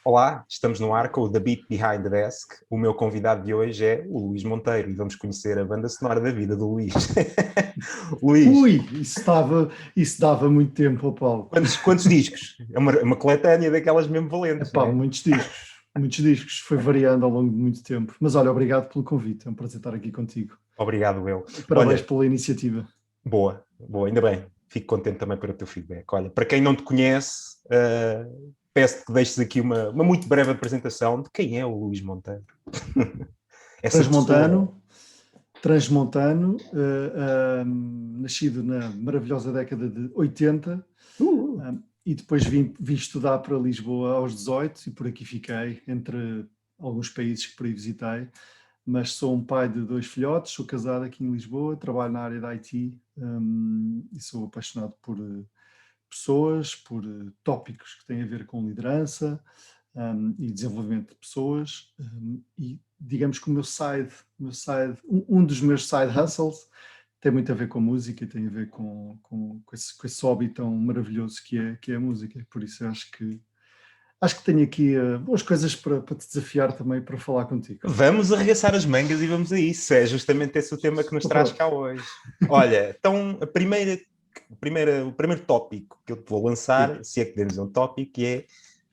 Olá, estamos no ar com o The Beat Behind the Desk. O meu convidado de hoje é o Luís Monteiro e vamos conhecer a banda sonora da vida do Luís. Luís, Ui, isso dava muito tempo, ó Paulo. quantos discos? É uma coletânea daquelas mesmo valentes, não Epá, é? muitos discos, foi variando ao longo de muito tempo. Mas olha, obrigado pelo convite, é um prazer estar aqui contigo. Obrigado, eu. E parabéns Olha, pela iniciativa. boa, boa, ainda bem. Fico contente também pelo teu feedback. Olha, para quem não te conhece, peço que deixes aqui uma muito breve apresentação de quem é o Luís Monteiro. Essa pessoa. Transmontano, Transmontano, nascido na maravilhosa década de 80, e depois vim estudar para Lisboa aos 18 e por aqui fiquei, entre alguns países que por aí visitei. Mas sou um pai de 2 filhotes, sou casado aqui em Lisboa, trabalho na área da IT, e sou apaixonado por pessoas, por tópicos que têm a ver com liderança, e desenvolvimento de pessoas, e digamos que um dos meus side hustles tem muito a ver com música, tem a ver com esse hobby tão maravilhoso que é a música. Por isso eu acho que tenho aqui boas coisas para te desafiar também, para falar contigo. Vamos arregaçar as mangas e vamos a isso. É justamente esse o tema que nos Estou traz pronto. cá hoje. Olha, então o primeiro tópico que eu te vou lançar, Diga. se é que podemos dizer um tópico, é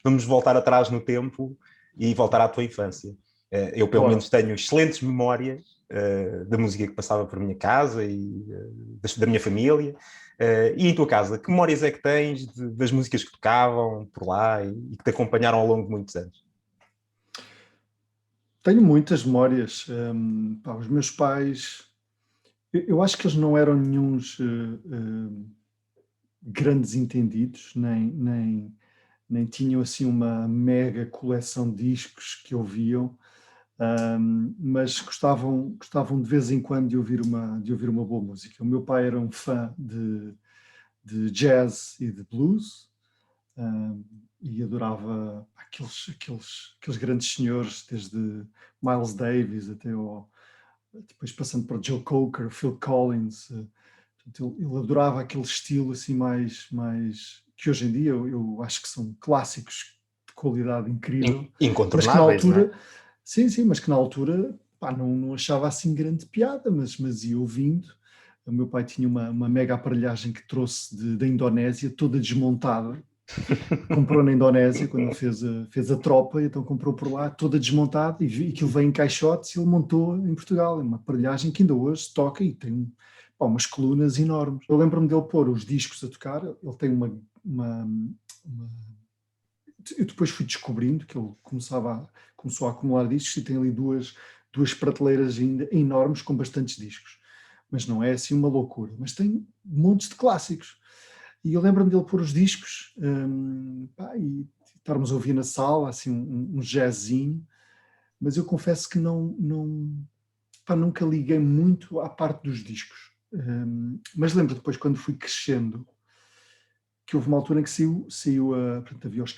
vamos voltar atrás no tempo e voltar à tua infância. Eu, pelo Bora. menos, tenho excelentes memórias da música que passava por minha casa e da minha família. E em tua casa, que memórias é que tens das músicas que tocavam por lá e que te acompanharam ao longo de muitos anos? Tenho muitas memórias. Os meus pais, eu acho que eles não eram nenhuns grandes entendidos, nem tinham assim uma mega coleção de discos que ouviam, mas gostavam de vez em quando de ouvir uma boa música. O meu pai era um fã de jazz e de blues, um, e adorava aqueles grandes senhores, desde Miles Davis depois passando para Joe Cocker, Phil Collins. Portanto, ele adorava aquele estilo assim mais que hoje em dia eu acho que são clássicos de qualidade incrível, mas que na Incontornáveis, não é? altura, sim, mas que na altura, pá, não achava assim grande piada, mas ia ouvindo. O meu pai tinha uma mega aparelhagem que trouxe da Indonésia, toda desmontada. Comprou na Indonésia, quando ele fez a tropa, então comprou por lá, toda desmontada, e aquilo veio em caixotes e ele montou em Portugal. É uma aparelhagem que ainda hoje toca e tem, pá, umas colunas enormes. Eu lembro-me dele pôr os discos a tocar. Ele tem uma. Eu depois fui descobrindo que ele começou a acumular discos e tem ali duas prateleiras ainda enormes com bastantes discos. Mas não é assim uma loucura. Mas tem montes de clássicos. E eu lembro-me dele pôr os discos, e estarmos a ouvir na sala, assim, um jazzinho, mas eu confesso que nunca liguei muito à parte dos discos. Mas lembro depois, quando fui crescendo, que houve uma altura em que portanto, havia as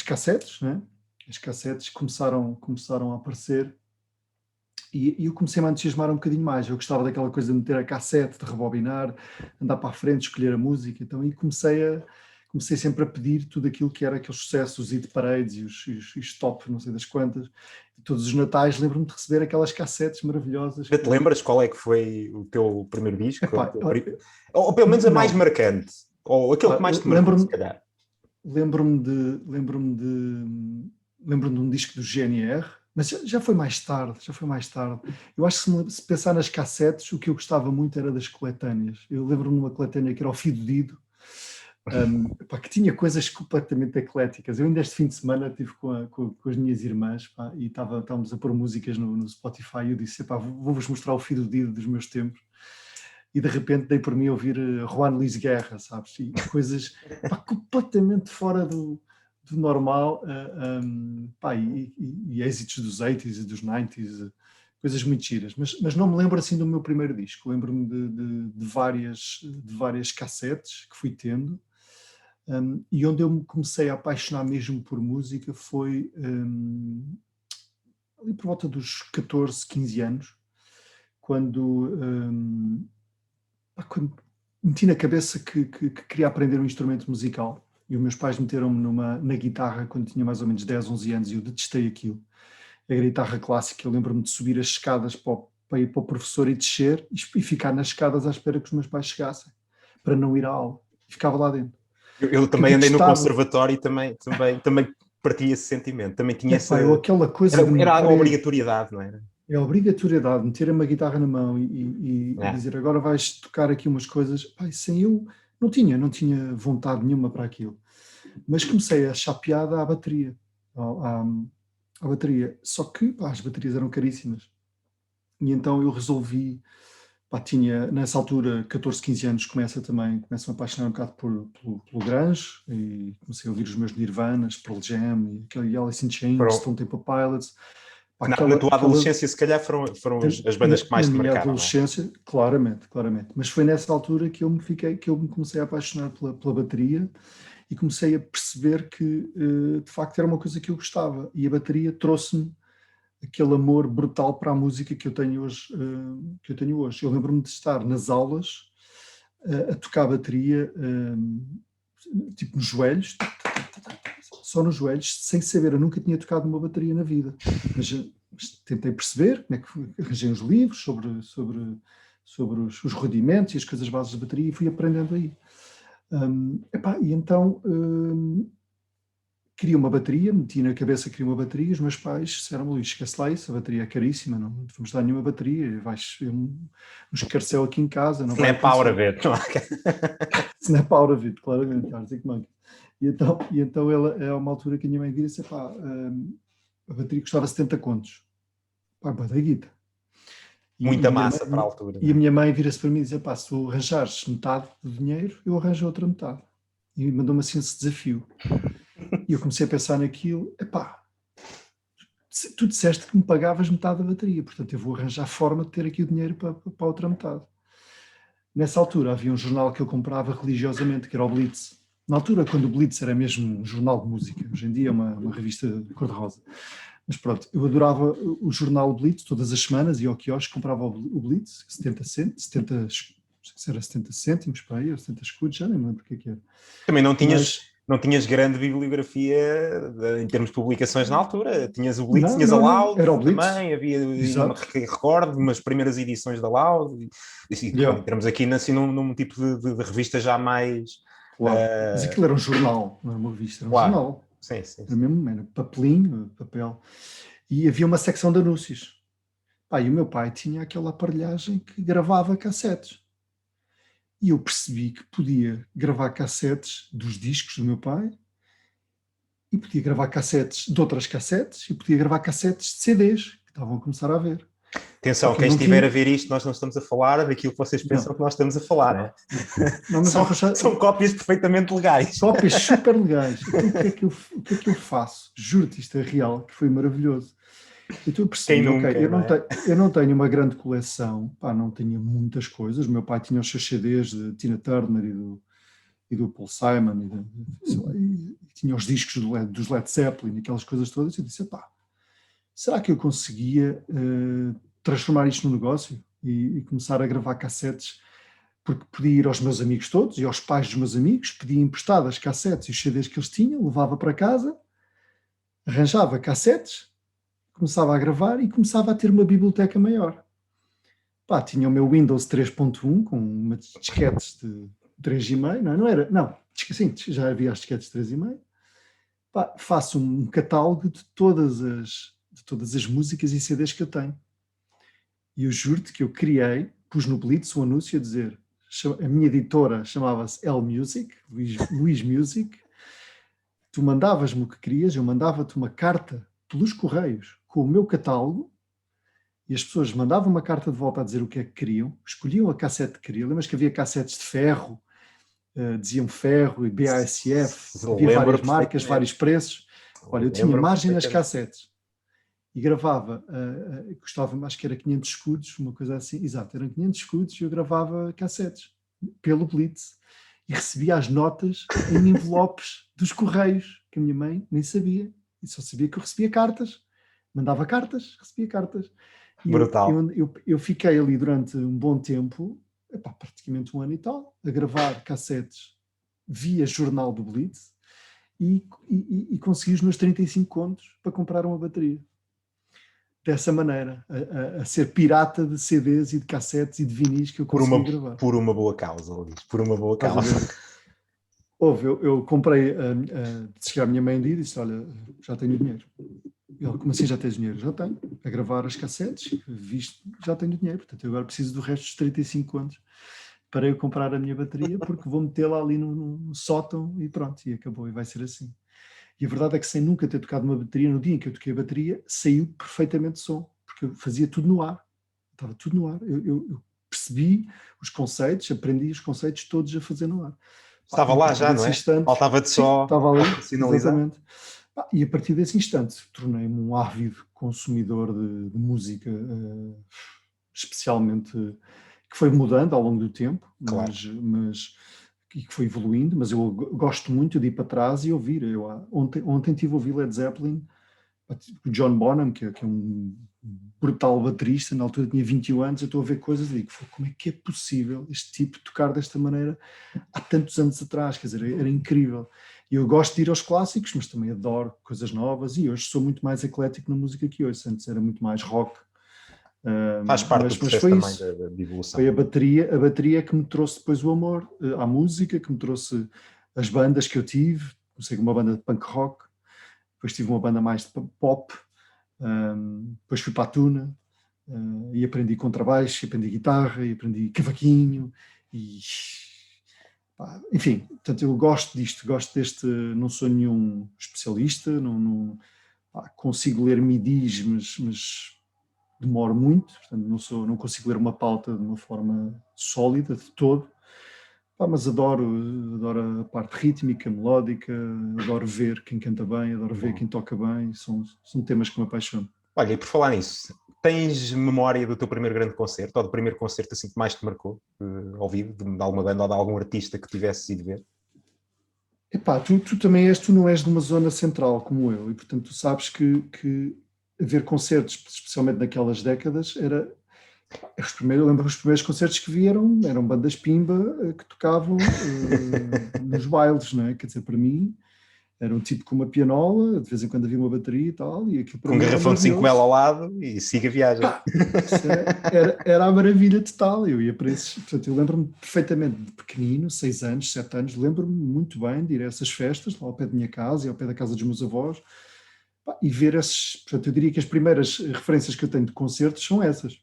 cassetes, né? As cassetes começaram a aparecer, e eu comecei a entusiasmar um bocadinho mais. Eu gostava daquela coisa de meter a cassete, de rebobinar, andar para a frente, escolher a música. Então, e comecei sempre a pedir tudo aquilo que era aqueles sucessos, os hit parades e os top, não sei das quantas. E todos os natais lembro-me de receber aquelas cassetes maravilhosas Já te que... lembras qual é que foi o teu primeiro disco? Epá, Ou pelo menos a mais não. marcante? Ou aquele que mais te marcou, se Lembro-me calhar? lembro-me de, lembro-me de um disco do GNR, mas já foi mais tarde, Eu acho que se pensar nas cassetes, o que eu gostava muito era das coletâneas. Eu lembro-me de uma coletânea que era o Fido Dido, que tinha coisas completamente ecléticas. Eu ainda este fim de semana estive com as minhas irmãs, e estávamos a pôr músicas no Spotify, e eu disse, vou-vos mostrar o Fido Dido dos meus tempos. E de repente dei por mim a ouvir Juan Luis Guerra, sabes? E coisas, completamente fora do normal, e êxitos dos 80s e dos 90s, coisas muito giras. Mas não me lembro assim do meu primeiro disco. Lembro-me de várias cassetes que fui tendo, e onde eu me comecei a apaixonar mesmo por música foi ali por volta dos 14, 15 anos, quando meti na cabeça que queria aprender um instrumento musical. E os meus pais meteram-me na guitarra quando tinha mais ou menos 10, 11 anos e eu detestei aquilo. A guitarra clássica, eu lembro-me de subir as escadas para ir para o professor e descer e ficar nas escadas à espera que os meus pais chegassem, para não ir à aula. E ficava lá dentro. Eu também andei no conservatório e também partilho esse sentimento. Também tinha aquela coisa era a obrigatoriedade, não era? É a obrigatoriedade, meter uma guitarra na mão e dizer agora vais tocar aqui umas coisas. Pai, sem eu não tinha vontade nenhuma para aquilo. Mas comecei a achar piada à bateria. À bateria. Só que as baterias eram caríssimas. E então eu resolvi, tinha nessa altura 14, 15 anos, começo a apaixonar um bocado pelo grunge e comecei a ouvir os meus Nirvanas, Pearl Jam e aquele Alice in Chains, Stone Temple Pilots. Na tua adolescência, se calhar, foram as bandas que mais te marcaram. Na minha adolescência, claramente. Mas foi nessa altura que eu me comecei a apaixonar pela bateria e comecei a perceber que, de facto, era uma coisa que eu gostava. E a bateria trouxe-me aquele amor brutal para a música que eu tenho hoje. Eu lembro-me de estar nas aulas a tocar bateria, tipo nos joelhos, só nos joelhos, sem saber. Eu nunca tinha tocado uma bateria na vida, mas tentei perceber como é que arranjei uns livros sobre os rudimentos e as coisas bases da bateria e fui aprendendo aí. E então queria uma bateria, meti na cabeça que queria uma bateria, os meus pais disseram-me: Luís, esquece lá isso, a bateria é caríssima, não te vamos dar nenhuma bateria, vais um escarcéu aqui em casa. Não Snap out of it. Snap out of it, claramente, Arctic Monkeys. E então é uma altura que a minha mãe vira e disse: a bateria custava 70 contos. Da guita. Muita massa para a altura. E a minha mãe vira-se para mim e diz: se tu arranjares metade do dinheiro, eu arranjo a outra metade. E mandou-me assim esse desafio. E eu comecei a pensar naquilo: tu disseste que me pagavas metade da bateria, portanto eu vou arranjar forma de ter aqui o dinheiro para a outra metade. Nessa altura havia um jornal que eu comprava religiosamente, que era o Blitz. Na altura, quando o Blitz era mesmo um jornal de música, hoje em dia é uma revista cor-de-rosa. Mas pronto, eu adorava o jornal Blitz, todas as semanas, ia ao quiosque, comprava o Blitz, 70 cêntimos para aí, ou 70 escudos, já nem me lembro o que era. Também não tinhas grande bibliografia em termos de publicações na altura. Tinhas o Blitz, tinhas a Loud, era o Blitz. Também havia, recordo, umas primeiras edições da Loud. Entramos aqui num tipo de revista já mais... Claro. Mas aquilo era um jornal, não era uma revista, era um jornal. Sim. Era papelinho, papel. E havia uma secção de anúncios. E o meu pai tinha aquela aparelhagem que gravava cassetes. E eu percebi que podia gravar cassetes dos discos do meu pai e podia gravar cassetes de outras cassetes e podia gravar cassetes de CDs que estavam a começar a ver. Atenção, quem estiver a ver isto, nós não estamos a falar daquilo que vocês pensam que nós estamos a falar. São cópias perfeitamente legais. Cópias super legais. Então, o que é que eu faço? Juro-te, isto é real, que foi maravilhoso. Então eu percebi, eu não tenho uma grande coleção, não tinha muitas coisas. O meu pai tinha os seus CDs de Tina Turner e do Paul Simon, e tinha os discos dos Led Zeppelin, aquelas coisas todas. E eu disse: será que eu conseguia transformar isto num negócio e começar a gravar cassetes? Porque podia ir aos meus amigos todos e aos pais dos meus amigos, pedia emprestadas cassetes e os CDs que eles tinham, levava para casa, arranjava cassetes, começava a gravar e começava a ter uma biblioteca maior. Tinha o meu Windows 3.1 com umas disquetes de 3,5, não era? Não, sim, já havia as disquetes de 3,5. Faço um catálogo de todas as músicas e CDs que eu tenho. E eu juro-te que eu pus no Blitz um anúncio a dizer, a minha editora chamava-se L Music, Luís Music, tu mandavas-me o que querias, eu mandava-te uma carta pelos correios com o meu catálogo e as pessoas mandavam uma carta de volta a dizer o que é que queriam, escolhiam a cassete que queriam. Lembras que havia cassetes de ferro, diziam ferro e BASF, havia várias marcas, vários preços. Olha, eu tinha margem nas cassetes e gravava, custava-me, acho que era 500 escudos, uma coisa assim, exato, eram 500 escudos e eu gravava cassetes pelo Blitz e recebia as notas em envelopes dos correios, que a minha mãe nem sabia, e só sabia que eu recebia cartas, mandava cartas, recebia cartas. E brutal. Eu fiquei ali durante um bom tempo, praticamente um ano e tal, a gravar cassetes via jornal do Blitz, e consegui os meus 35 contos para comprar uma bateria. Dessa maneira, a ser pirata de CDs e de cassetes e de vinis que eu consegui gravar. Por uma boa causa, Luís, por uma boa causa. Eu comprei, cheguei à minha mãe e disse, olha, já tenho dinheiro. Ele, como assim já tens dinheiro? Já tenho, a gravar as cassetes, visto, já tenho dinheiro, portanto eu agora preciso do resto dos 35 anos para eu comprar a minha bateria, porque vou metê-la ali no sótão e pronto, e acabou, e vai ser assim. E a verdade é que sem nunca ter tocado uma bateria, no dia em que eu toquei a bateria, saiu perfeitamente som, porque eu fazia tudo no ar, estava tudo no ar, eu percebi os conceitos, aprendi os conceitos todos a fazer no ar. Estava lá já, não é? Faltava-te só estava ali, profissionalizar. exatamente. E a partir desse instante tornei-me um ávido consumidor de música, especialmente que foi mudando ao longo do tempo, Claro. mas que foi evoluindo, mas eu gosto muito de ir para trás e ouvir. Ontem tive a ouvir Led Zeppelin, o John Bonham, que é um brutal baterista, na altura tinha 21 anos, eu estou a ver coisas e digo, como é que é possível este tipo tocar desta maneira há tantos anos atrás, quer dizer, era incrível. E eu gosto de ir aos clássicos, mas também adoro coisas novas e hoje sou muito mais eclético na música que hoje, antes era muito mais rock. Faz parte do processo também de evolução. Foi a bateria que me trouxe depois o amor à música, que me trouxe as bandas que eu tive, comecei com uma banda de punk rock, depois tive uma banda mais de pop, depois fui para a tuna e aprendi contrabaixo, aprendi guitarra, e aprendi cavaquinho e enfim, portanto eu gosto disto, não sou nenhum especialista, não consigo ler midis, mas demoro muito, portanto não consigo ler uma pauta de uma forma sólida de todo, mas adoro a parte rítmica, melódica, adoro ver quem canta bem, adoro ver quem toca bem, são temas que me apaixonam. Olha, e por falar nisso, tens memória do teu primeiro grande concerto, ou do primeiro concerto assim que mais te marcou, ao vivo, de alguma banda ou de algum artista que tivesses ido ver? Epá, tu não és de uma zona central como eu, e portanto tu sabes que ver concertos, especialmente naquelas décadas, eu lembro os primeiros concertos que vieram, eram bandas pimba que tocavam nos bailes, não é? Quer dizer, para mim, era um tipo com uma pianola, de vez em quando havia uma bateria e tal, e aquilo para com um garrafão de 5 ml ao lado e siga a viagem. Era a maravilha total, eu ia para esses, portanto, eu lembro-me perfeitamente de pequenino, 6 anos, 7 anos, lembro-me muito bem de ir a essas festas, lá ao pé da minha casa e ao pé da casa dos meus avós, e ver esses, portanto, eu diria que as primeiras referências que eu tenho de concertos são essas.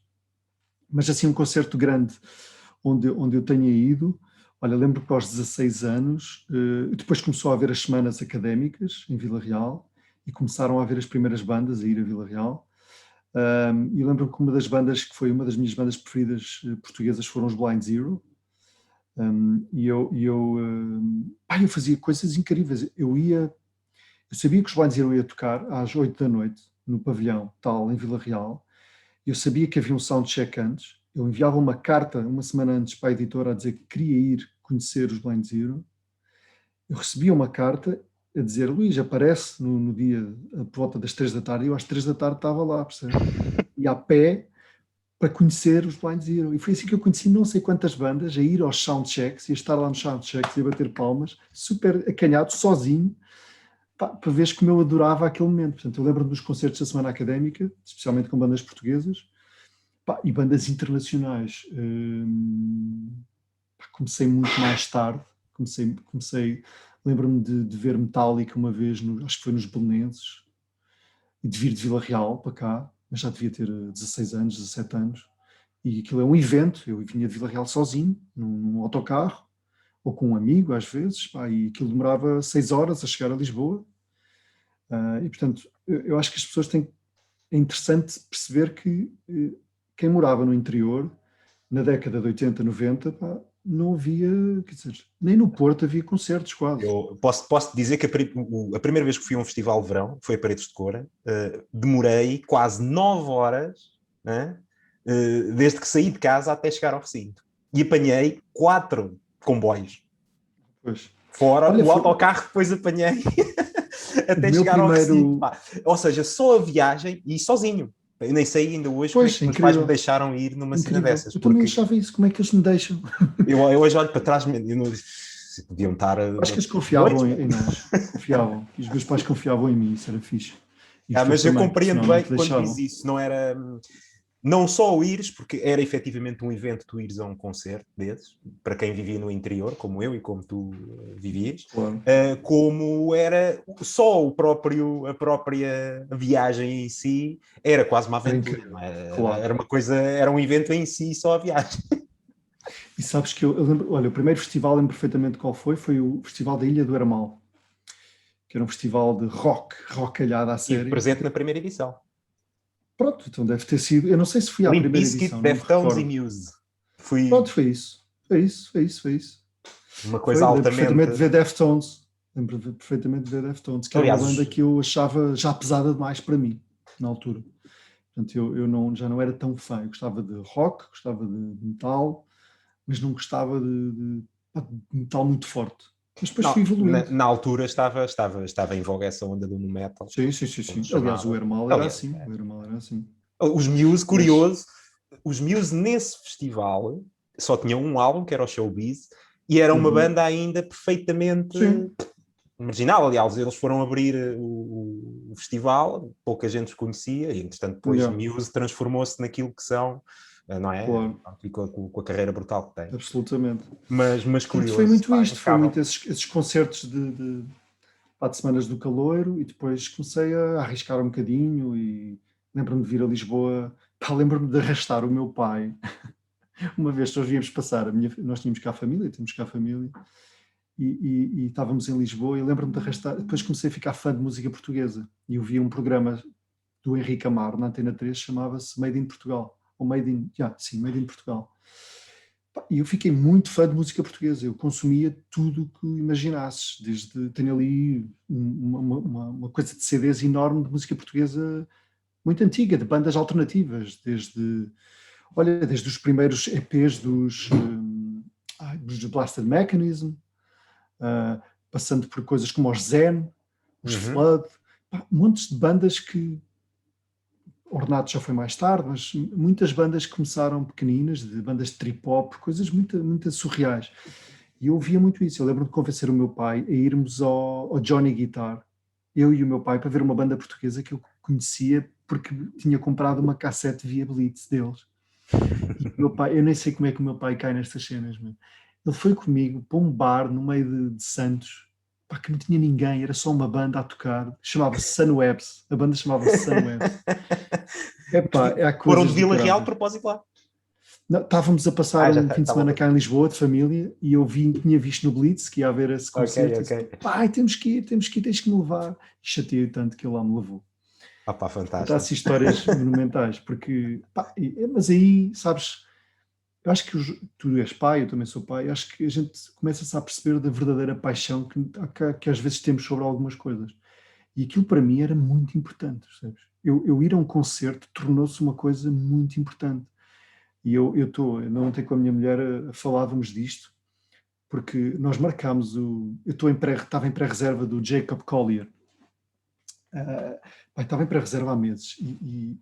Mas assim um concerto grande onde eu tenha ido, olha, lembro que aos 16 anos, depois começou a haver as semanas académicas em Vila Real e começaram a haver as primeiras bandas a ir a Vila Real. E lembro que uma das bandas que foi uma das minhas bandas preferidas portuguesas foram os Blind Zero. Eu fazia coisas incríveis. Eu sabia que os Blind Zero ia tocar às 8 da noite no pavilhão tal em Vila Real. Eu sabia que havia um soundcheck antes, eu enviava uma carta uma semana antes para a editora a dizer que queria ir conhecer os Blind Zero. Eu recebia uma carta a dizer, Luís, aparece no dia por volta das 3 da tarde, e eu às 3 da tarde estava lá, percebe? E a pé para conhecer os Blind Zero. E foi assim que eu conheci não sei quantas bandas, a ir aos soundchecks, e a estar lá nos soundchecks e a bater palmas, super acanhado, sozinho, para ver como eu adorava aquele momento. Portanto, eu lembro-me dos concertos da Semana Académica, especialmente com bandas portuguesas, e bandas internacionais. Comecei muito mais tarde, lembro-me de ver Metallica uma vez, acho que foi nos Belenenses, e de vir de Vila Real para cá, mas já devia ter 16 anos, 17 anos, e aquilo é um evento, eu vinha de Vila Real sozinho, num autocarro, ou com um amigo às vezes, e aquilo demorava 6 horas a chegar a Lisboa, e portanto eu acho que as pessoas é interessante perceber que quem morava no interior, na década de 80, 90, não havia, quer dizer, nem no Porto havia concertos quase. Eu posso dizer que a primeira vez que fui a um festival de verão, foi a Paredes de Cora, demorei quase 9 horas, né, desde que saí de casa até chegar ao recinto. E apanhei 4 comboios. Pois. Fora o autocarro que depois apanhei até chegar ao recinto. Ou seja, só a viagem e sozinho. Eu nem sei ainda hoje como é que meus pais me deixaram ir numa cena dessas. Eu também achava isso, como é que eles me deixam? Eu hoje olho para trás deviam estar... Acho que eles confiavam em nós, confiavam. E os meus pais confiavam em mim, isso era fixe. Mas eu também, compreendo bem que quando deixavam. diz isso, não era... Não só o ires, porque era efetivamente um evento tu ires a um concerto desses, para quem vivia no interior, como eu e como tu vivias, Claro. como era só a própria viagem em si, era quase uma aventura. Não é? Claro. Era uma coisa, era um evento em si, só a viagem. E sabes que eu lembro, olha, o primeiro festival, lembro perfeitamente qual foi o Festival da Ilha do Hermal, que era um festival de rockalhada a sério. E presente na primeira edição. Pronto, então deve ter sido. Eu não sei se fui à Limp primeira Bizkit, edição. Deftones e Muse. Pronto, foi isso. Uma coisa altamente. Lembro perfeitamente de ver Deftones. Lembro perfeitamente de ver Deftones, que era uma banda que eu achava já pesada demais para mim, na altura. Portanto, eu já não era tão fã. Eu gostava de rock, gostava de metal, mas não gostava de metal muito forte. Mas depois fui evoluindo. Na altura estava em voga essa onda do nu metal. Sim. Aliás, o Hermal era assim. O Hermal era assim. Os Muse, curioso, os Muse nesse festival só tinham um álbum, que era o Showbiz, e era uma banda ainda perfeitamente marginal. Aliás, eles foram abrir o festival, pouca gente os conhecia, e entretanto depois Muse transformou-se naquilo que são, não é? Claro. Com a carreira brutal que tem. Absolutamente. Mas curioso. Foi muito isto, foi muito esses concertos de semanas do caloiro, e depois comecei a arriscar um bocadinho, e lembro-me de vir a Lisboa, lembro-me de arrastar o meu pai. Uma vez nós víamos passar, nós tínhamos cá a família, e estávamos em Lisboa, e lembro-me de arrastar, depois comecei a ficar fã de música portuguesa, e eu via um programa do Henrique Amaro na Antena 3, chamava-se Made in Portugal, ou Made in Portugal. E eu fiquei muito fã de música portuguesa, eu consumia tudo o que imaginasses, tenho ali uma coisa de CDs enorme de música portuguesa muito antiga, de bandas alternativas, desde os primeiros EPs dos Blasted Mechanism, passando por coisas como os Zen, os Flood, montes de bandas que... Ornato já foi mais tarde, mas muitas bandas começaram pequeninas, de bandas de trip-hop, coisas muito, muito surreais. E eu ouvia muito isso. Eu lembro-me de convencer o meu pai a irmos ao Johnny Guitar, eu e o meu pai, para ver uma banda portuguesa que eu conhecia porque tinha comprado uma cassete via Blitz deles. E o meu pai, eu nem sei como é que o meu pai cai nestas cenas, mesmo. Ele foi comigo para um bar no meio de Santos, que não tinha ninguém, era só uma banda a tocar, chamava-se Sunwebs, a banda chamava-se Sunwebs. Foram de Vila Real, propósito lá. Não, estávamos a passar um fim de semana cá em Lisboa, de família, e eu tinha visto no Blitz que ia haver esse concerto. Okay. Disse, pai, tens que ir, tens que me levar. E chateei tanto que ele lá me levou. Fantástico. Está-se histórias monumentais, porque... mas aí, sabes... Eu acho que tu és pai, eu também sou pai, acho que a gente começa-se a perceber da verdadeira paixão que às vezes temos sobre algumas coisas. E aquilo para mim era muito importante, sabes? Eu ir a um concerto tornou-se uma coisa muito importante. E eu ontem com a minha mulher falávamos disto, porque nós marcámos estava em pré-reserva do Jacob Collier. Estava em pré-reserva há meses, e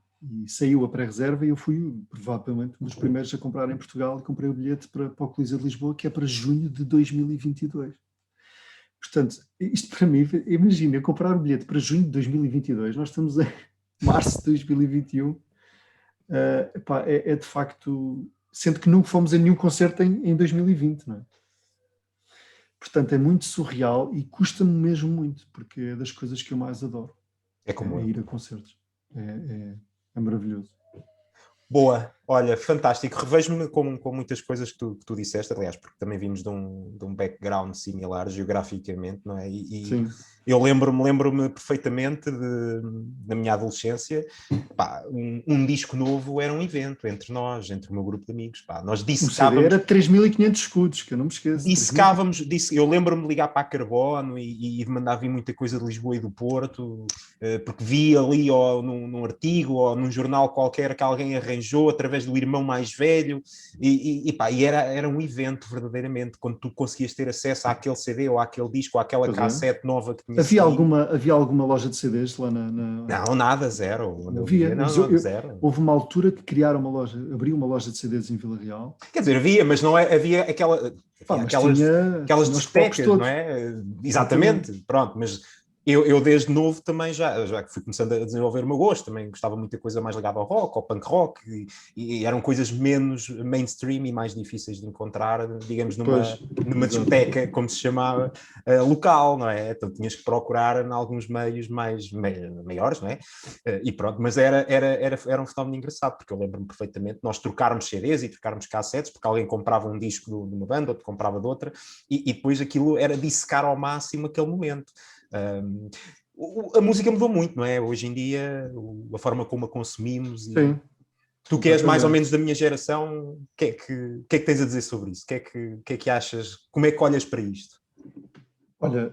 saiu a pré-reserva, e eu fui provavelmente um dos primeiros a comprar em Portugal, e comprei o bilhete para o Coliseu de Lisboa, que é para junho de 2022. Portanto, isto para mim, imagina, eu comprar o bilhete para junho de 2022, nós estamos em março de 2021, é de facto, sendo que nunca fomos a nenhum concerto em 2020, não é? Portanto, é muito surreal e custa-me mesmo muito, porque é das coisas que eu mais adoro. É ir a concertos. É maravilhoso. Boa, olha, fantástico. Revejo-me com muitas coisas que tu disseste, aliás, porque também vimos de um background similar geograficamente, não é? Sim. Eu lembro-me perfeitamente da minha adolescência. Um disco novo era um evento entre nós, entre o meu grupo de amigos. Nós dissecávamos... era 3.500 escudos, que eu não me esqueço. Eu lembro-me de ligar para a Carbono e de mandar vir muita coisa de Lisboa e do Porto, porque vi ali num artigo ou num jornal qualquer que alguém arranjou através através do irmão mais velho, e era um evento verdadeiramente, quando tu conseguias ter acesso àquele CD ou àquele disco ou àquela cassete nova que tinha saído. Havia alguma loja de CDs lá na... Não, nada, zero. Não havia, Zero. Houve uma altura que criaram abriu uma loja de CDs em Vila Real. Quer dizer, havia, mas não havia aquelas discotecas, não é? Exatamente, pronto, mas eu desde novo também já fui começando a desenvolver o meu gosto, também gostava muito de coisa mais ligada ao rock, ao punk rock, e eram coisas menos mainstream e mais difíceis de encontrar, digamos, numa discoteca, como se chamava, local, não é? Então tinhas que procurar em alguns meios maiores, não é? E pronto, mas era um fenómeno engraçado, porque eu lembro-me perfeitamente nós trocarmos CDs e trocarmos cassetes, porque alguém comprava um disco de uma banda, outro comprava de outra, e depois aquilo era dissecar ao máximo aquele momento. A música mudou muito, não é? Hoje em dia, a forma como a consumimos. Sim. Tu que és mais ou menos da minha geração, o que é que tens a dizer sobre isso? O que é que achas? Como é que olhas para isto? Olha,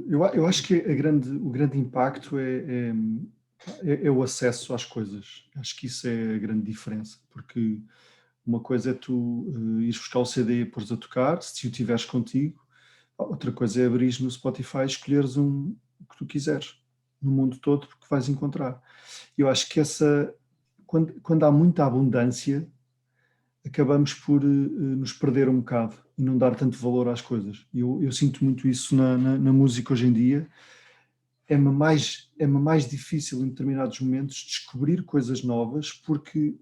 eu acho que o grande impacto é o acesso às coisas. Acho que isso é a grande diferença, porque uma coisa é tu ires buscar o CD e pôres a tocar, se o tiveres contigo. Outra coisa é abrir no Spotify e escolheres o que tu quiseres no mundo todo, porque vais encontrar. Eu acho que quando há muita abundância, acabamos por nos perder um bocado e não dar tanto valor às coisas. Eu sinto muito isso na música hoje em dia. É-me mais difícil em determinados momentos descobrir coisas novas, porque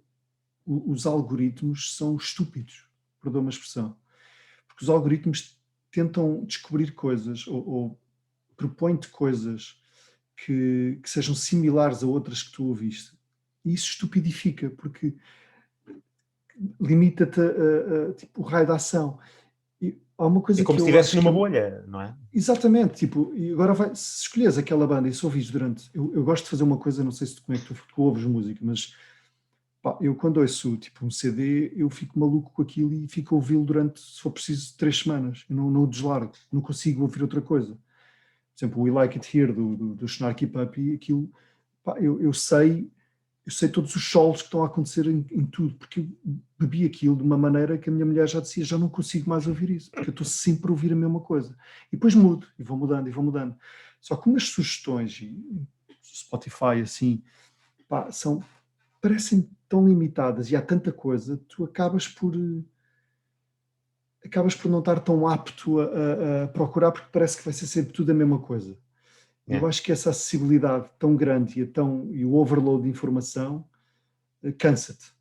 os algoritmos são estúpidos, perdoa uma expressão. Porque os algoritmos tentam descobrir coisas ou propõem-te coisas que sejam similares a outras que tu ouviste. E isso estupidifica, porque limita-te tipo, o raio de ação. E há uma coisa é como se estivesse numa bolha, não é? Exatamente. Tipo, e agora se escolheres aquela banda e se ouvis durante... Eu gosto de fazer uma coisa, não sei como é que tu ouves música, mas eu quando ouço tipo, um CD, eu fico maluco com aquilo e fico a ouvi-lo durante, se for preciso, 3 semanas. Eu não o deslargo, não consigo ouvir outra coisa. Por exemplo, o We Like It Here do Snarky Puppy, aquilo, eu sei todos os solos que estão a acontecer em tudo, porque eu bebi aquilo de uma maneira que a minha mulher já dizia, já não consigo mais ouvir isso, porque eu estou sempre a ouvir a mesma coisa. E depois mudo, e vou mudando. Só que umas sugestões, e Spotify assim, parecem tão limitadas e há tanta coisa, tu acabas por não estar tão apto a procurar, porque parece que vai ser sempre tudo a mesma coisa. Eu acho que essa acessibilidade tão grande e o overload de informação cansa-te.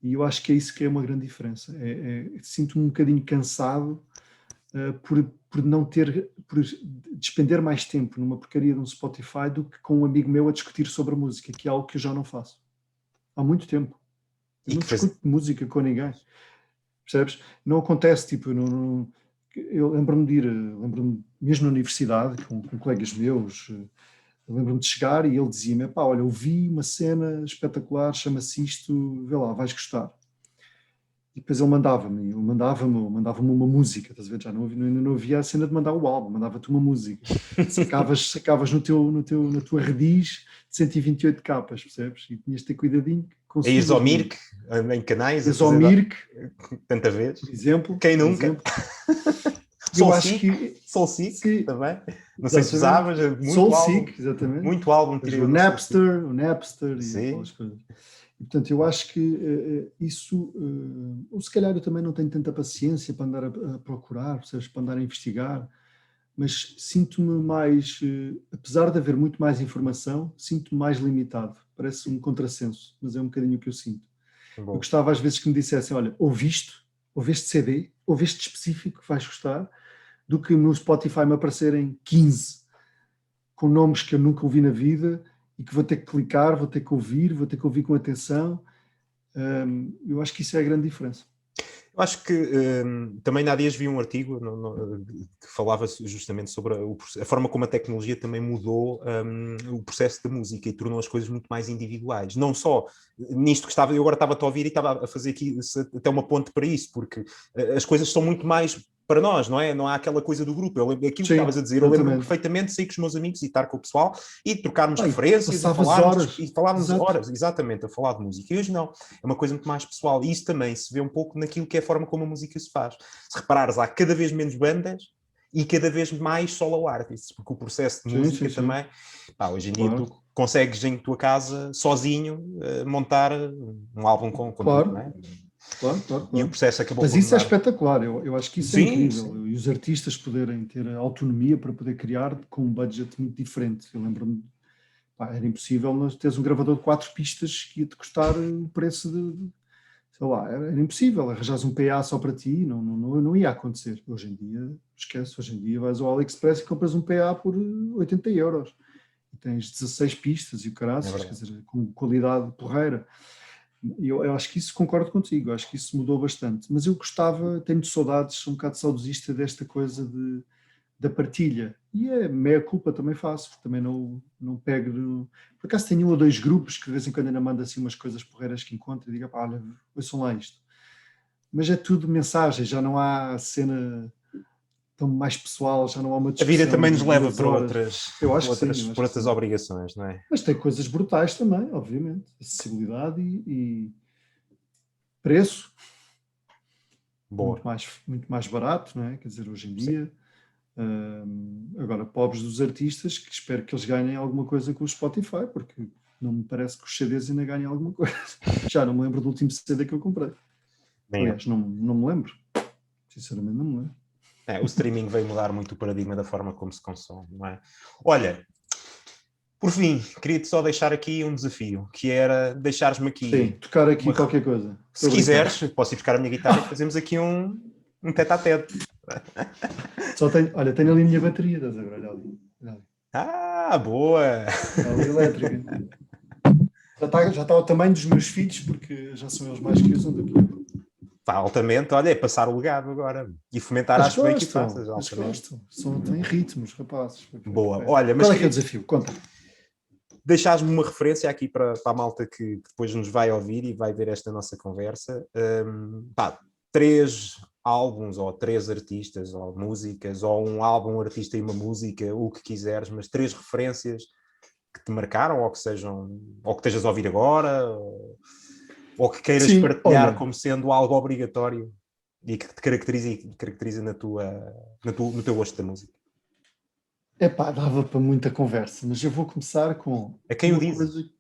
E eu acho que é isso que é uma grande diferença. Sinto-me um bocadinho cansado por não ter, por despender mais tempo numa porcaria de um Spotify do que com um amigo meu a discutir sobre a música, que é algo que eu já não faço. Há muito tempo. Eu não discuto música com ninguém. Percebes? Não acontece, tipo, eu lembro-me mesmo na universidade, com colegas meus, lembro-me de chegar e ele dizia-me, olha, eu vi uma cena espetacular, chama-se isto, vê lá, vais gostar. E depois ele mandava-me uma música, estás a ver? Já não havia a cena de mandar o álbum, mandava-te uma música. Sacavas na tua rediz de 128 capas, percebes? E tinhas de ter cuidadinho. A Isomirk, em canais. Isomirk, tanta vez. por exemplo. Quem nunca? Eu acho que Soulseek também. Não sei se usavas. Soulseek, exatamente. Muito álbum. O Napster e aquelas coisas. E, portanto, eu acho que isso... ou se calhar eu também não tenho tanta paciência para andar a procurar, percebes? Para andar a investigar. Mas sinto-me mais... apesar de haver muito mais informação, sinto-me mais limitado. Parece um contrassenso, mas é um bocadinho o que eu sinto. Bom. Eu gostava às vezes que me dissessem, olha, ouviste CD, ouviste específico, vais gostar, do que no Spotify me aparecerem 15 com nomes que eu nunca ouvi na vida e que vou ter que clicar, vou ter que ouvir com atenção. Eu acho que isso é a grande diferença. Eu acho que também há dias vi um artigo que falava justamente sobre a forma como a tecnologia também mudou o processo da música e tornou as coisas muito mais individuais. Não só nisto que eu agora estava a ouvir e estava a fazer aqui até uma ponte para isso, porque as coisas são muito mais para nós, não é? Não há aquela coisa do grupo. Eu lembro aquilo que Sim, estavas a dizer, eu lembro exatamente. perfeitamente de sair com os meus amigos e estar com o pessoal e trocarmos Pá, e referências passavas horas. e falarmos Exato. horas, exatamente, a falar de música. E hoje não, é uma coisa muito mais pessoal. E isso também se vê um pouco naquilo que é a forma como a música se faz. Se reparares, há cada vez menos bandas e cada vez mais solo artists, porque o processo de Sim, música sim, sim. também, pá, hoje em dia Claro. tu consegues em tua casa, sozinho, montar um álbum com tudo, Claro. não é? Claro, claro, E o claro. processo acabou Mas por isso é mudar. espetacular, eu acho que isso é Sim, incrível. sim. E os artistas poderem ter a autonomia para poder criar com um budget muito diferente. Eu lembro-me, pá, era impossível mas teres um gravador de 4 pistas que ia-te custar o preço sei lá, era impossível. Arranjares um PA só para ti, não ia acontecer. Hoje em dia, esquece, hoje em dia vais ao AliExpress e compras um PA por 80 euros. E tens 16 pistas e o É caraças, quer verdade. dizer, com qualidade porreira. Eu acho que isso concordo contigo, eu acho que isso mudou bastante. Mas eu gostava, tenho saudades, sou um bocado saudosista desta coisa da partilha. E a meia culpa também faço, porque também não pego. Por acaso tenho um ou dois grupos que de vez em quando ainda mando assim umas coisas porreiras que encontro e digo, pá, olha, ouçam lá isto. Mas é tudo mensagem, já não há cena tão mais pessoal, já não há uma A vida discussão também nos de leva 2 horas. Eu acho que sim, eu por acho que outras sim. obrigações, não é? Mas tem coisas brutais também, obviamente. Acessibilidade e preço, Boa. muito mais barato, não é? Quer dizer, hoje em Sim. dia. Agora, pobres dos artistas, que espero que eles ganhem alguma coisa com o Spotify, porque não me parece que os CDs ainda ganhem alguma coisa. Já não me lembro do último CD que eu comprei. Nem eu. Aliás, não me lembro. Sinceramente, não me lembro. É, o streaming veio mudar muito o paradigma da forma como se consome, não é? Olha, por fim, queria-te só deixar aqui um desafio, que era deixares-me Sim, aqui tocar aqui uma... qualquer coisa. Se Estou a brincar. quiseres, posso ir buscar a minha guitarra e fazemos aqui um tete-a-tete. Só tenho, olha, tenho ali a minha bateria, estás a ver? Olha ali. Olha ali. Ah, boa! Está ali elétrica. Já está ao tamanho dos meus filhos, porque já são eles mais que usam do que eu. Está altamente, olha, é passar o legado agora. E fomentar, Mas acho bem que o gostam, faças, mas altamente. gostam. Têm ritmos, rapazes. Boa. Olha, mas Qual é que é o queria desafio? Conta. deixares-me uma referência aqui para a malta que depois nos vai ouvir e vai ver esta nossa conversa. Pá, 3 álbuns, ou 3 artistas, ou músicas, ou um álbum, um artista e uma música, o que quiseres, mas 3 referências que te marcaram, ou que sejam, ou que estejas a ouvir agora, ou que queiras Sim, partilhar olha, como sendo algo obrigatório e que te caracteriza no teu gosto da música. epá, dava para muita conversa, mas eu vou começar com A quem o uma dizes? coisa.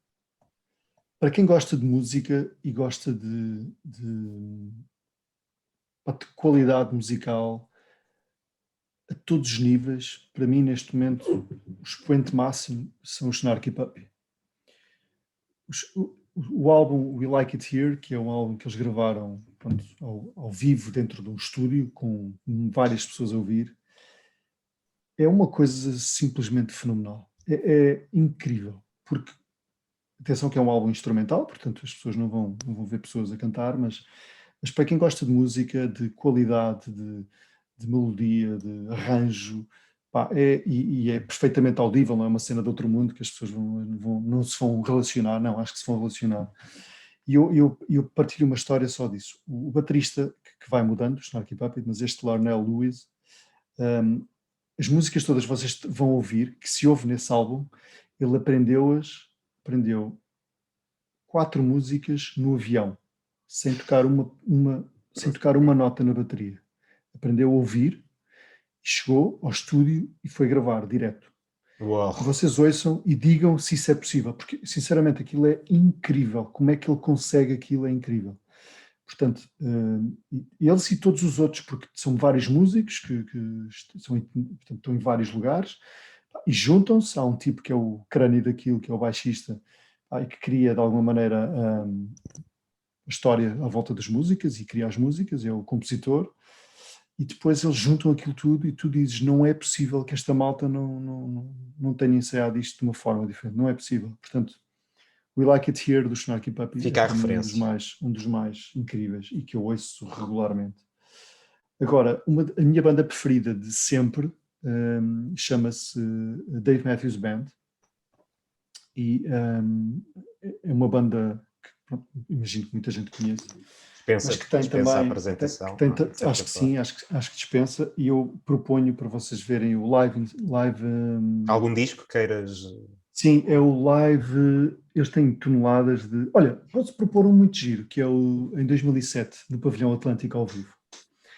Para quem gosta de música e gosta pá, de qualidade musical a todos os níveis, para mim, neste momento, o expoente máximo são os Snarky Puppy. O álbum We Like It Here, que é um álbum que eles gravaram, pronto, ao vivo dentro de um estúdio com várias pessoas a ouvir, é uma coisa simplesmente fenomenal. É incrível, porque atenção que é um álbum instrumental, portanto as pessoas não vão ver pessoas a cantar, mas para quem gosta de música, de qualidade, de melodia, de arranjo, pá, e é perfeitamente audível, não é uma cena de outro mundo que as pessoas não se vão relacionar, não, acho que se vão relacionar. E eu partilho uma história só disso. O baterista que vai mudando, o Snarky Puppy, mas este Larnell Lewis, um, as músicas todas vocês vão ouvir, que se ouve nesse álbum, ele aprendeu 4 músicas no avião, sem tocar sem tocar uma nota na bateria. Aprendeu a ouvir, chegou ao estúdio e foi gravar direto. Uau. E vocês ouçam e digam se isso é possível, porque sinceramente aquilo é incrível. Como é que ele consegue aquilo é incrível. Portanto, eles e todos os outros, porque são vários músicos que portanto, estão em vários lugares e juntam-se. Há um tipo que é o crânio daquilo, que é o baixista, e que cria de alguma maneira a história à volta das músicas e cria as músicas, é o compositor. E depois eles juntam aquilo tudo e tu dizes, não é possível que esta malta não tenha ensaiado isto de uma forma diferente. Não é possível. Portanto, We Like It Here, do Snarky Puppy, é Fica a para mim referência. um dos mais incríveis e que eu ouço regularmente. Agora, a minha banda preferida de sempre chama-se Dave Matthews Band e é uma banda que pronto, imagino que muita gente conhece. Dispensa, mas que tem dispensa a também, apresentação. acho que sim, acho que dispensa, e eu proponho para vocês verem o live, Algum disco queiras... sim, é o live, eles têm toneladas de... Olha, posso propor um muito giro, que é o em 2007, no Pavilhão Atlântico ao vivo,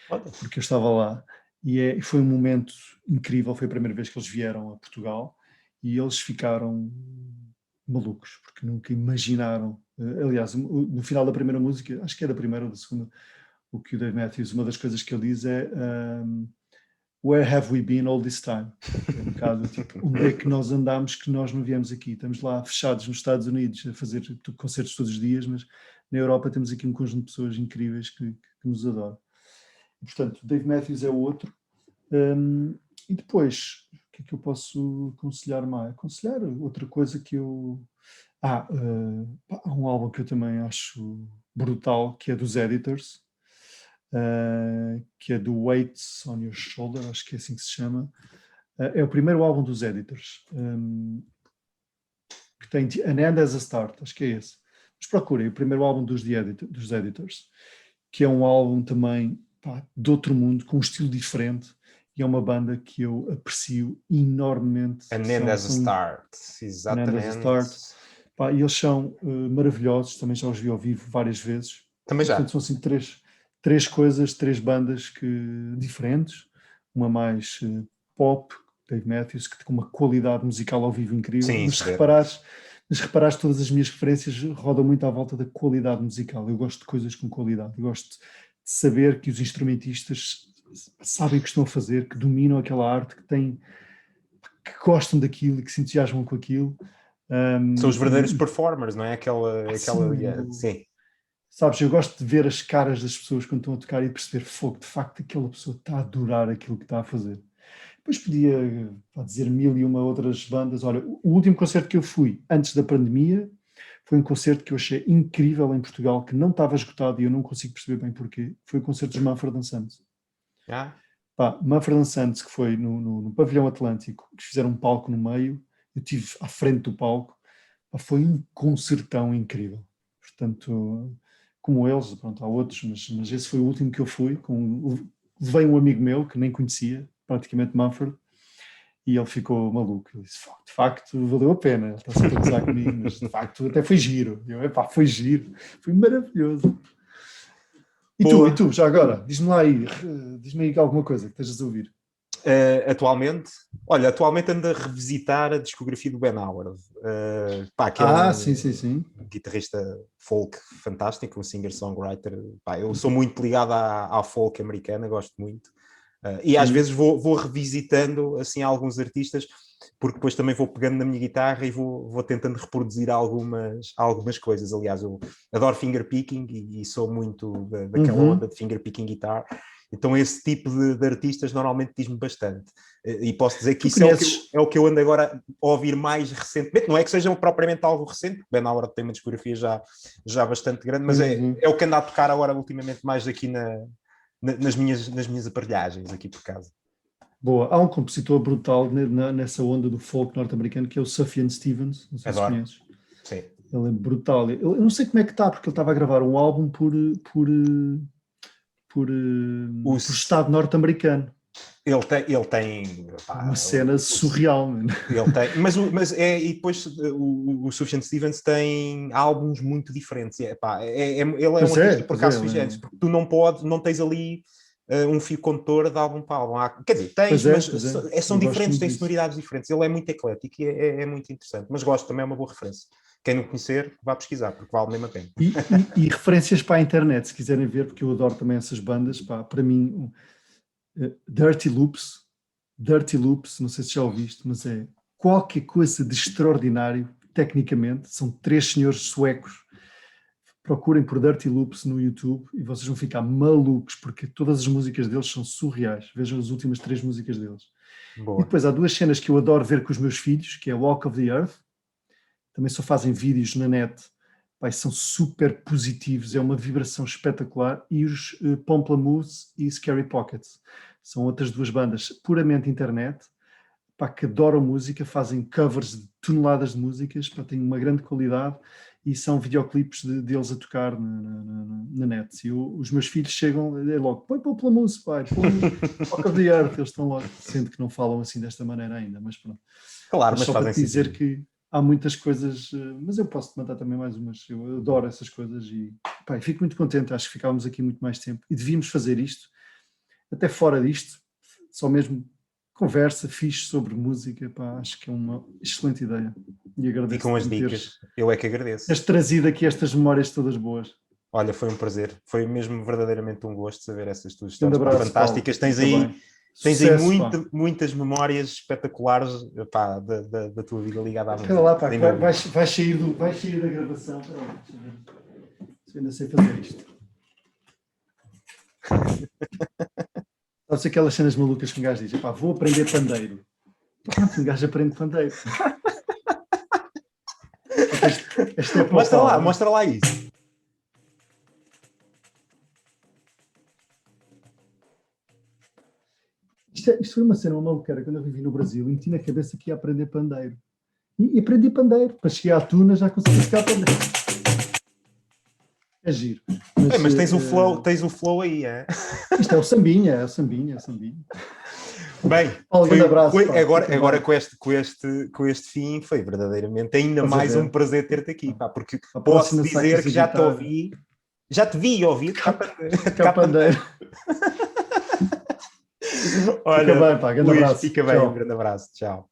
Olha, porque eu estava lá, e foi um momento incrível, foi a primeira vez que eles vieram a Portugal, e eles ficaram malucos, porque nunca imaginaram. Aliás, no final da primeira música, acho que é da primeira ou da segunda, o que o Dave Matthews, uma das coisas que ele diz é Where have we been all this time? É um bocado tipo, onde é que nós andamos que nós não viemos aqui? Estamos lá fechados nos Estados Unidos a fazer concertos todos os dias, mas na Europa temos aqui um conjunto de pessoas incríveis que nos adoram. E, portanto, Dave Matthews é o outro. E depois, o que é que eu posso aconselhar mais? Aconselhar outra coisa que eu... há um álbum que eu também acho brutal, que é dos Editors, que é do Weights on Your Shoulder, acho que é assim que se chama. É o primeiro álbum dos Editors, que tem An End as a Start, acho que é esse. Mas procurem o primeiro álbum dos Editors, que é um álbum também de outro mundo, com um estilo diferente, e é uma banda que eu aprecio enormemente. An End as a Start, An End as a Start. E eles são maravilhosos, também já os vi ao vivo várias vezes. Também já. Portanto, são assim três coisas, três bandas diferentes, uma mais pop, Dave Matthews, que tem uma qualidade musical ao vivo incrível, Sim, mas se reparares, todas as minhas referências rodam muito à volta da qualidade musical. Eu gosto de coisas com qualidade, eu gosto de saber que os instrumentistas sabem o que estão a fazer, que dominam aquela arte, que gostam daquilo e que se entusiasmam com aquilo. São os verdadeiros performers, não é? Sim. Sabes, eu gosto de ver as caras das pessoas quando estão a tocar e perceber, de facto, aquela pessoa está a adorar aquilo que está a fazer. Depois podia dizer mil e uma outras bandas. Olha, o último concerto que eu fui antes da pandemia foi um concerto que eu achei incrível em Portugal, que não estava esgotado e eu não consigo perceber bem porquê. Foi o concerto dos Mumford & Sons. Mumford & Sons, que foi no Pavilhão Atlântico, que fizeram um palco no meio, eu estive à frente do palco. Foi um concertão incrível. Portanto, como eles, pronto, há outros, mas esse foi o último que eu fui. Levei um amigo meu que nem conhecia, praticamente Mumford, e ele ficou maluco. Ele disse, de facto, valeu a pena. Ele está sempre a gozar comigo, mas de facto até foi giro. Foi giro. Foi maravilhoso. E tu, já agora, diz-me aí alguma coisa que estejas a ouvir. Atualmente ando a revisitar a discografia do Ben Howard. Sim. Guitarrista folk fantástico, um singer-songwriter. Eu sou muito ligado à folk americana, gosto muito. E às vezes vou revisitando assim, alguns artistas, porque depois também vou pegando na minha guitarra e vou tentando reproduzir algumas coisas. Aliás, eu adoro fingerpicking e sou muito daquela onda de fingerpicking guitar. Então esse tipo de artistas normalmente diz-me bastante. E posso dizer que isso é o que eu ando agora a ouvir mais recentemente. Não é que seja propriamente algo recente, porque Ben Howard tem uma discografia já bastante grande, mas é o que anda a tocar agora ultimamente mais aqui nas minhas aparelhagens aqui por casa. Boa. Há um compositor brutal nessa onda do folk norte-americano que é o Sufjan Stevens. Não sei se conheces. Sim. Ele é brutal. Eu não sei como é que está, porque ele estava a gravar um álbum por estado norte-americano. Ele tem uma cena surreal, mano. Ele tem, e depois o Sufjan Stevens tem álbuns muito diferentes. Ele é um artista por acaso sui generis, porque tu não tens ali um fio condutor de álbum para álbum. Quer dizer, tens, são diferentes, têm sonoridades diferentes. Ele é muito eclético e é muito interessante. Mas gosto, também é uma boa referência. Quem não conhecer, vá pesquisar, porque vale mesmo a pena. E referências para a internet, se quiserem ver, porque eu adoro também essas bandas. Para mim, Dirty Loops, não sei se já ouviste, mas é qualquer coisa de extraordinário, tecnicamente. São 3 senhores suecos. Procurem por Dirty Loops no YouTube e vocês vão ficar malucos, porque todas as músicas deles são surreais. Vejam as últimas 3 músicas deles. Boa. E depois há 2 cenas que eu adoro ver com os meus filhos, que é Walk of the Earth. Também só fazem vídeos na net. São super positivos, é uma vibração espetacular. E os Pomplamoose e Scary Pockets. São outras 2 bandas puramente internet, que adoram música, fazem covers de toneladas de músicas, têm uma grande qualidade e são videoclipes deles a tocar na net. E os meus filhos chegam logo, põe para o Plamus, pai, põe Rock of the Earth, eles estão logo, sendo que não falam assim desta maneira ainda, mas pronto. Claro, mas só fazem para te dizer sentido. que há muitas coisas, mas eu posso te mandar também mais umas, eu adoro essas coisas e pá, fico muito contente, acho que ficávamos aqui muito mais tempo e devíamos fazer isto, até fora disto, só mesmo conversa fixe sobre música, pá, acho que é uma excelente ideia e agradeço. Ficam as dicas, eu é que agradeço. Teres trazido aqui estas memórias todas boas. Olha, foi um prazer, foi mesmo verdadeiramente um gosto saber essas tuas Um histórias abraço, fantásticas. Paulo. Tens aí muitas memórias espetaculares, pá, da tua vida ligada à música. Espera lá, pá, vai sair da gravação. Espera lá, deixa eu ver. Eu ainda sei fazer isto. Sabes aquelas cenas malucas que um gajo diz, pá, vou aprender pandeiro. Pronto, um gajo aprende pandeiro. Este é mostra lá isso. Isto foi uma cena maluqueira quando eu vivi no Brasil e meti na cabeça que ia aprender pandeiro. E aprendi pandeiro. Para chegar à tuna já consegui tocar pandeiro. É giro. Mas tens o flow aí, é? Isto é o sambinha, Bem, abraço, agora com este fim foi verdadeiramente ainda mais um prazer ter-te aqui, pá, porque posso dizer que já te vi ouvir tocar pandeiro. Olha, fica bem, pá, grande abraço. Fica bem, um grande abraço, tchau.